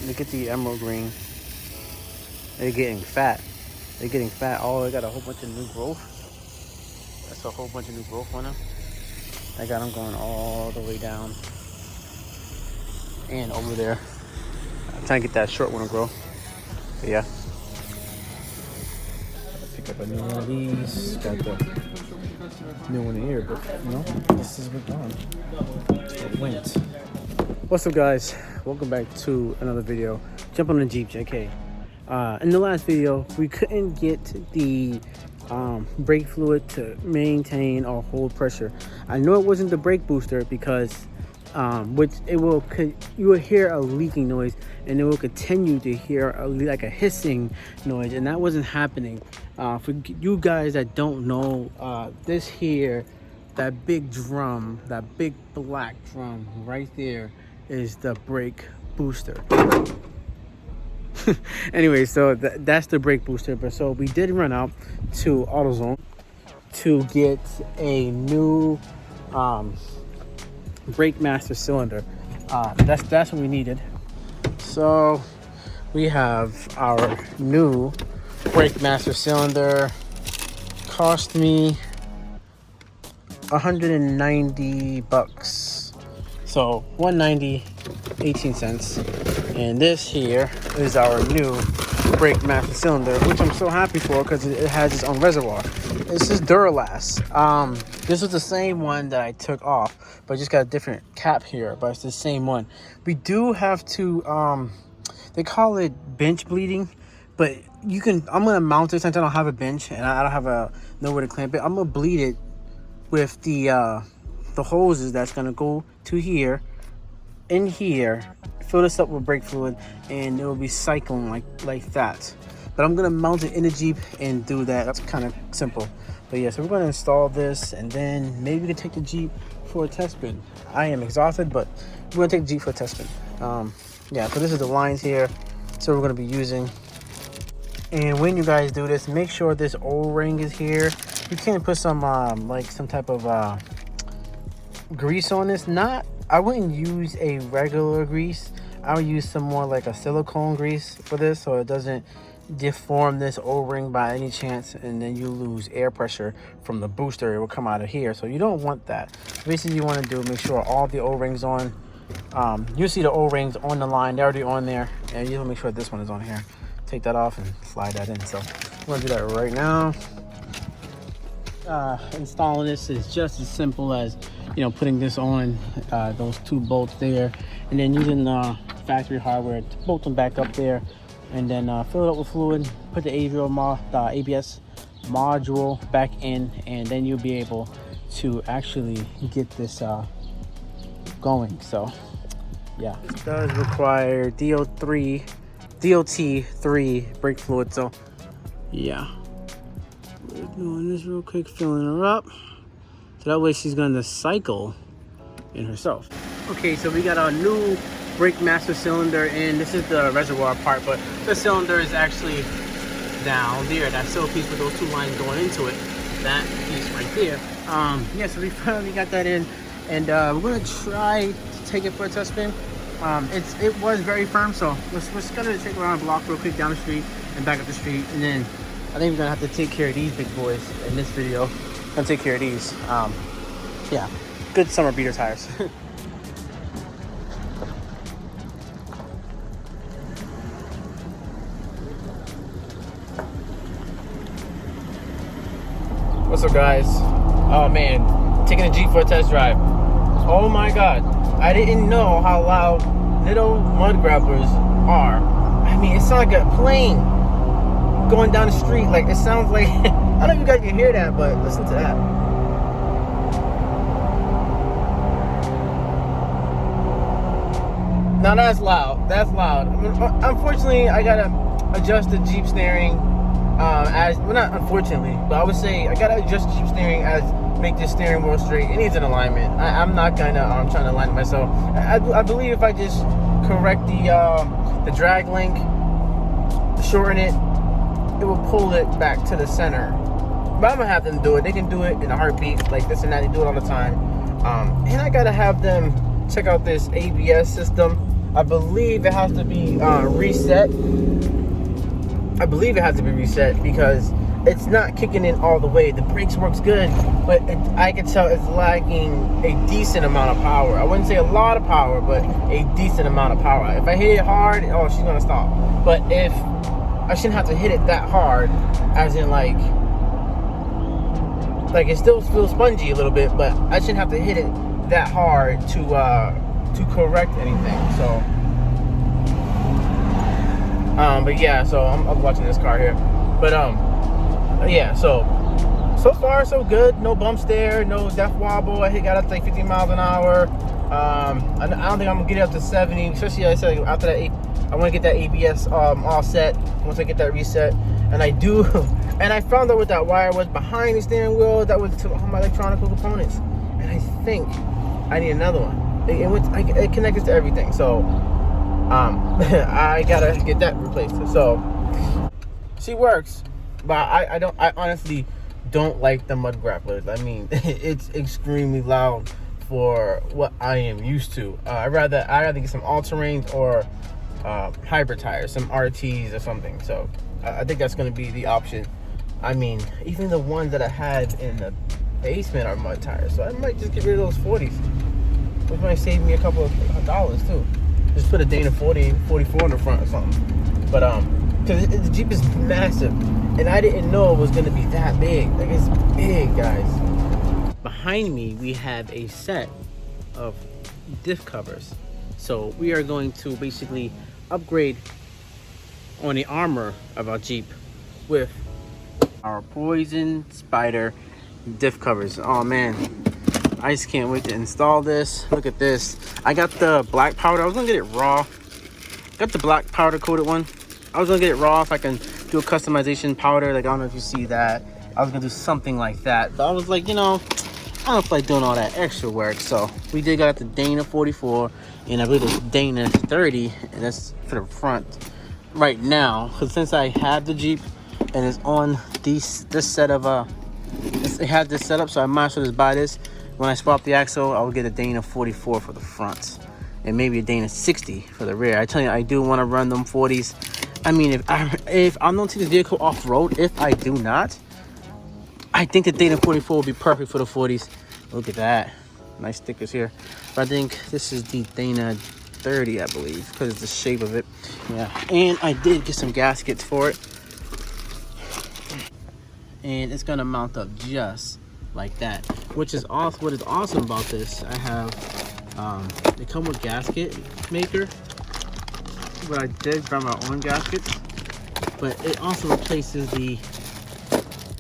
Look at the emerald green. They're getting fat. They're getting fat. Oh, they got a whole bunch of new growth. That's a whole bunch of new growth on them. I got them going all the way down and over there. I'm trying to get that short one to grow. But yeah. Pick up a new one of these. Got the new one here, but no, this is gone. It went. What's up, guys? Welcome back to another video. Jump on the Jeep JK. In the last video, we couldn't get the brake fluid to maintain or hold pressure. I know it wasn't the brake booster because you will hear a leaking noise, and it will continue to hear like a hissing noise, and that wasn't happening. For you guys that don't know, this here, that big drum, that big black drum right there is the brake booster. Anyway, so that's the brake booster. But so we did run out to AutoZone to get a new brake master cylinder. That's what we needed. So we have our new brake master cylinder. Cost me $190. So $190, 18 cents. And this here is our new brake master cylinder, which I'm so happy for because it has its own reservoir. This is Duralast. This was the same one that I took off, but just got a different cap here, but it's the same one. We do have to, they call it bench bleeding, but you can, I'm gonna mount it since I don't have a bench and I don't have nowhere to clamp it. I'm gonna bleed it with the hoses that's gonna go to here, in here, fill this up with brake fluid, and it will be cycling like that. But I'm gonna mount it in the Jeep and do that. That's kind of simple. But yeah, so we're gonna install this, and then maybe we can take the Jeep for a test spin. I am exhausted, but we're gonna take the Jeep for a test spin. Yeah, so this is the lines here, so we're gonna be using. And when you guys do this, make sure this O-ring is here. You can put some like some type of grease on this. I wouldn't use a regular grease. I would use some more like a silicone grease for this, so it doesn't deform this O-ring by any chance, and then you lose air pressure from the booster. It will come out of here, so you don't want that. Basically, you want to do make sure all the O-rings on. You see the O-rings on the line, they're already on there, and you want to make sure this one is on here. Take that off and slide that in. So I'm gonna do that right now. Installing this is just as simple as, you know, putting this on those two bolts there, and then using the factory hardware to bolt them back up there, and then fill it up with fluid, put the ABS module back in, and then you'll be able to actually get this going. So yeah, it does require DOT3 brake fluid. So yeah, we're doing this real quick, filling her up, so that way she's gonna cycle in herself. Okay, so we got our new brake master cylinder, and this is the reservoir part, but the cylinder is actually down there. That silver piece with those two lines going into it, that piece right there. Yeah, so we finally got that in, and we're gonna try to take it for a test spin. It was very firm, so we're gonna take around a block real quick down the street and back up the street, and then I think we're gonna have to take care of these big boys in this video. Gonna take care of these. Yeah, good summer beater tires. What's up, guys? Oh man, taking a Jeep for a test drive. Oh my god, I didn't know how loud little mud grabblers are. I mean, it sounds like a plane going down the street. Like, it sounds like I don't know if you guys can hear that, but listen to that. Now that's loud. That's loud. Unfortunately, I gotta adjust the Jeep steering. Not unfortunately, but I would say I gotta adjust Jeep steering as make this steering wheel straight. It needs an alignment. I'm not gonna trying to align it myself. I believe if I just correct the drag link, shorten it, it will pull it back to the center. But I'm gonna have them do it. They can do it in a heartbeat, like this and that. They do it all the time. And I gotta have them check out this ABS system. I believe it has to be reset. I believe it has to be reset because it's not kicking in all the way. The brakes works good, but I can tell it's lagging a decent amount of power. I wouldn't say a lot of power, but a decent amount of power. If I hit it hard, oh, she's gonna stop. But if I shouldn't have to hit it that hard, as in like it still feels spongy a little bit, but I shouldn't have to hit it that hard to correct anything. So but yeah, so I'm watching this car here, but yeah, so far so good. No bumps there, no death wobble. I got up to like 50 miles an hour. I don't think I'm gonna get it up to 70, especially I said after that. I want to get that ABS all set once I get that reset, and I do. And I found out what that wire was behind the steering wheel. That was to all my electronic components, and I think I need another one. It connected to everything, so I gotta get that replaced. So she works, but I honestly don't like the mud grapplers. I mean, it's extremely loud for what I am used to. I'd rather get some all-terrains or hybrid tires, some RTs or something. So I think that's going to be the option. I mean, even the ones that I had in the basement are mud tires, so I might just get rid of those 40s, which might save me a couple of dollars too. Just put a Dana 44 in the front or something. But because the Jeep is massive, and I didn't know it was going to be that big. Like, it's big, guys. Behind me, we have a set of diff covers. So we are going to basically upgrade on the armor of our Jeep with our Poison Spider diff covers. Oh man, I just can't wait to install this. Look at this. I got the black powder. I was gonna get it raw. Got the black powder coated one. I was gonna get it raw if I can do a customization powder. Like, I don't know if you see that. I was gonna do something like that, but I was like, you know, I don't feel like doing all that extra work. So we did got the Dana 44, and I believe it's Dana 30, and that's for the front right now. Because since I have the Jeep and it's on this set of it has this setup, so I might as well just buy this. When I swap the axle, I'll get a Dana 44 for the front, and maybe a Dana 60 for the rear. I tell you, I do want to run them 40s. I mean, if I'm going to take the vehicle off road, if I do not, I think the Dana 44 will be perfect for the 40s. Look at that. Nice stickers here. But I think this is the Dana 30, I believe, because it's the shape of it. Yeah. And I did get some gaskets for it. And it's going to mount up just like that. Which is awesome. What is awesome about this, I have, they come with gasket maker. But I did grab my own gaskets. But it also replaces the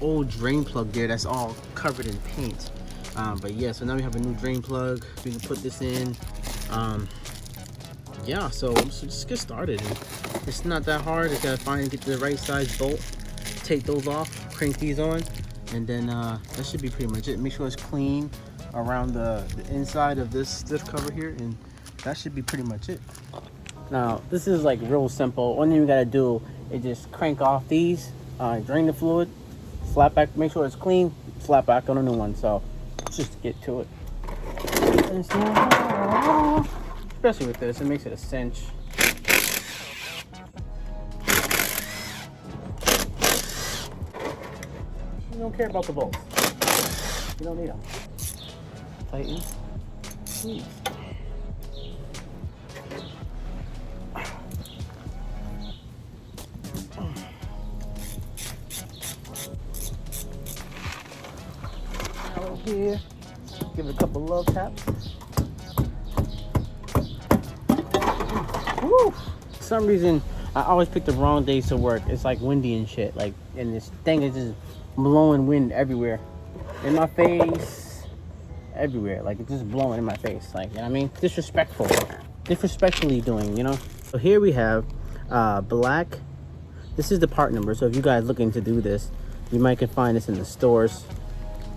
old drain plug there that's all covered in paint. But yeah, so now we have a new drain plug. We can put this in. Yeah, so just get started. It's not that hard. Just gotta find and get the right size bolt, take those off, crank these on, and then that should be pretty much it. Make sure it's clean around the inside of this cover here, and that should be pretty much it. Now this is like real simple. One thing you gotta do is just crank off these, drain the fluid, slap back, make sure it's clean, slap back on a new one. So let's just get to it. Especially with this, it makes it a cinch. You don't care about the bolts. You don't need them. Tighten. Squeeze. Now here, give it a couple love taps. Woo! For some reason, I always pick the wrong days to work. It's like windy and shit. Like, and this thing is just blowing wind everywhere. In my face, everywhere. Like, it's just blowing in my face. Like, you know what I mean? Disrespectful. Disrespectfully doing, you know? So here we have black. This is the part number. So if you guys looking to do this, you might can find this in the stores.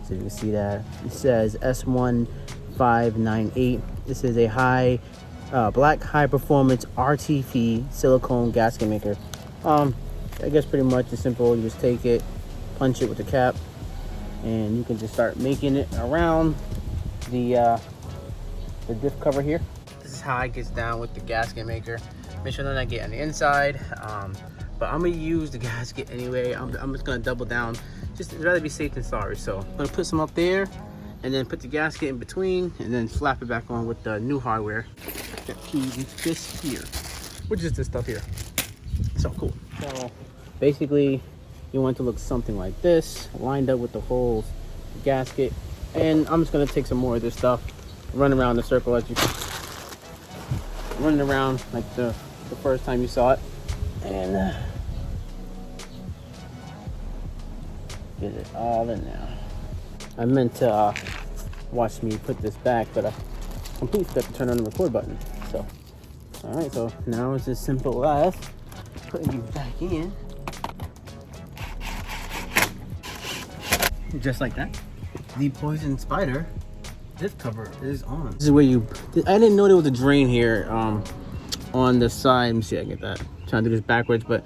So you can see that. It says S1598. This is a black high performance RTP silicone gasket maker. I guess pretty much it's simple. You just take it, punch it with the cap, and you can just start making it around the diff cover here. This is how it gets down with the gasket maker. Make sure none of that get on the inside. But I'm gonna use the gasket anyway. I'm just gonna double down. Just rather be safe than sorry. So I'm gonna put some up there, and then put the gasket in between, and then flap it back on with the new hardware that keys this here, which is this stuff here. So cool. So basically, you want it to look something like this, lined up with the whole gasket. And I'm just gonna take some more of this stuff, run around the circle as you running around like the first time you saw it, and get it all in there. I meant to watch me put this back, but I completely forgot to turn on the record button. So, all right, so now it's as simple as putting you back in, just like that. The poison spider zip cover is on. This is where you, I didn't know there was a drain here on the side. Let me see if I can get that. I'm trying to do this backwards, but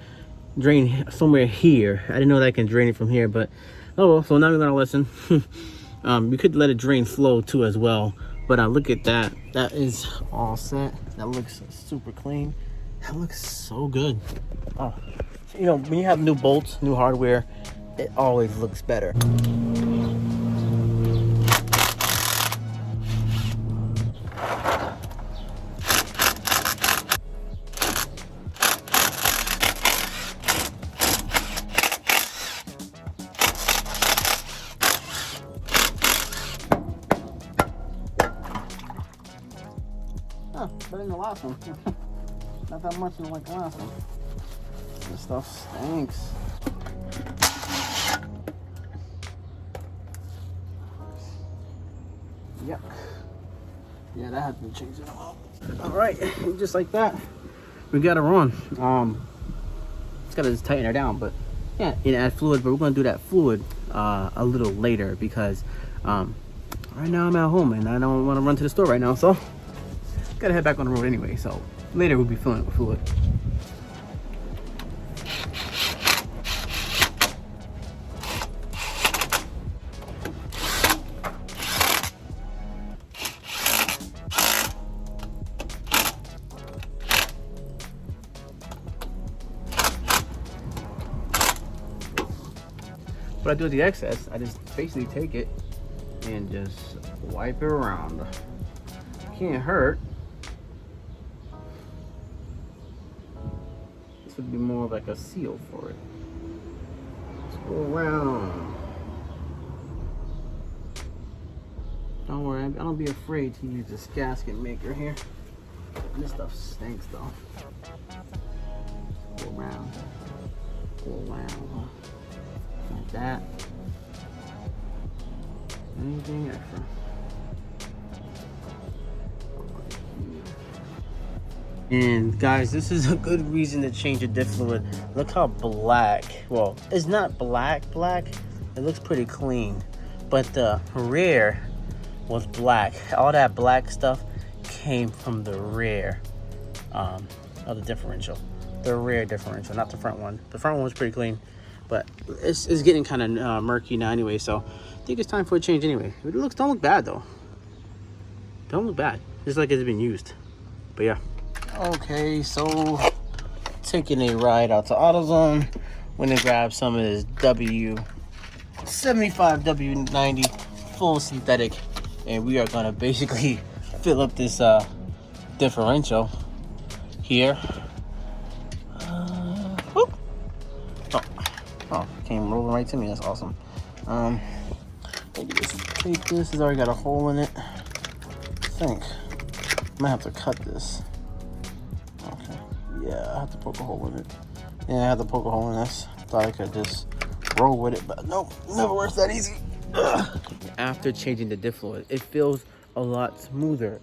drain somewhere here. I didn't know that I can drain it from here, but oh well. So now we're gonna listen. You could let it drain flow too as well, but look at that. That is all set. That looks super clean. That looks so good. Oh, you know, when you have new bolts, new hardware, it always looks better. Better than the last one. Not that much like the last one. This stuff stinks. Yuck. Yeah, that had to be changed up. Alright, just like that, we got her on. It's gotta just tighten her down, but yeah, and add fluid, but we're gonna do that fluid a little later because right now I'm at home and I don't want to run to the store right now, so gotta head back on the road anyway, so later we'll be filling it with fluid. What I do with the excess, I just basically take it and just wipe it around. Can't hurt. This would be more like a seal for it. Let's go around. Don't worry, don't be afraid to use this gasket maker here. This stuff stinks though. Go around. Go around. Like that. Anything extra. And guys, this is a good reason to change the diff fluid. Look how black, well, it's not black, it looks pretty clean, but the rear was black. All that black stuff came from the rear of the differential. The rear differential, not the front one. The front one was pretty clean, but it's getting kind of murky now anyway, so I think it's time for a change anyway. It don't look bad though. Don't look bad. It's like it's been used, but yeah. Okay, so taking a ride out to AutoZone. Went and grabbed some of this W75 W90 full synthetic, and we are gonna basically fill up this differential here. Oh, came rolling right to me. That's awesome. Maybe just take this. It's already got a hole in it. I think I might have to cut this. Okay. Yeah, I have to poke a hole in it. Yeah, I have to poke a hole in this. Thought I could just roll with it, but nope, never works that easy. Ugh. After changing the diff fluid, it feels a lot smoother.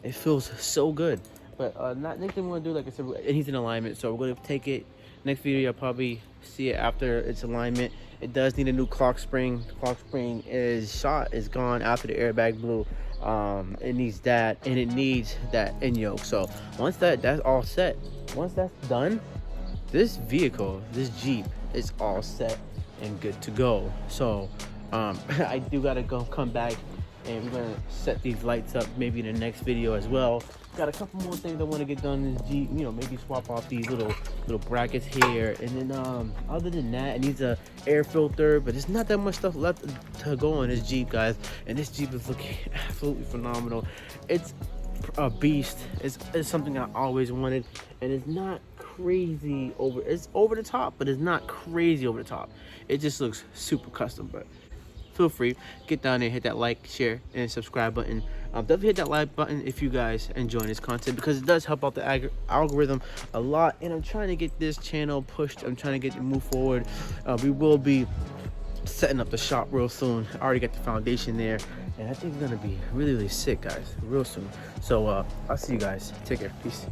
It feels so good. But next thing we're gonna do, like I said, it needs an alignment, so we're gonna take it. Next video, you'll probably see it after its alignment. It does need a new clock spring. The clock spring is gone after the airbag blew. It needs that, and it needs that end yoke. So once that's all set, once that's done, this vehicle, this Jeep, is all set and good to go. So I do gotta come back, and we're gonna set these lights up maybe in the next video as well. got a couple more things I want to get done in this Jeep. You know, maybe swap off these little brackets here, and then other than that, it needs a air filter. But there's not that much stuff left to go on this Jeep, guys. And this Jeep is looking absolutely phenomenal. It's a beast. It's something I always wanted, and it's not crazy over. It's over the top, but it's not crazy over the top. It just looks super custom, but. Feel free, get down there, hit that like, share, and subscribe button. Definitely hit that like button if you guys enjoy this content, because it does help out the algorithm a lot. And I'm trying to get this channel pushed. I'm trying to get it move forward. We will be setting up the shop real soon. I already got the foundation there, and I think it's gonna be really, really sick, guys, real soon. So I'll see you guys. Take care. Peace.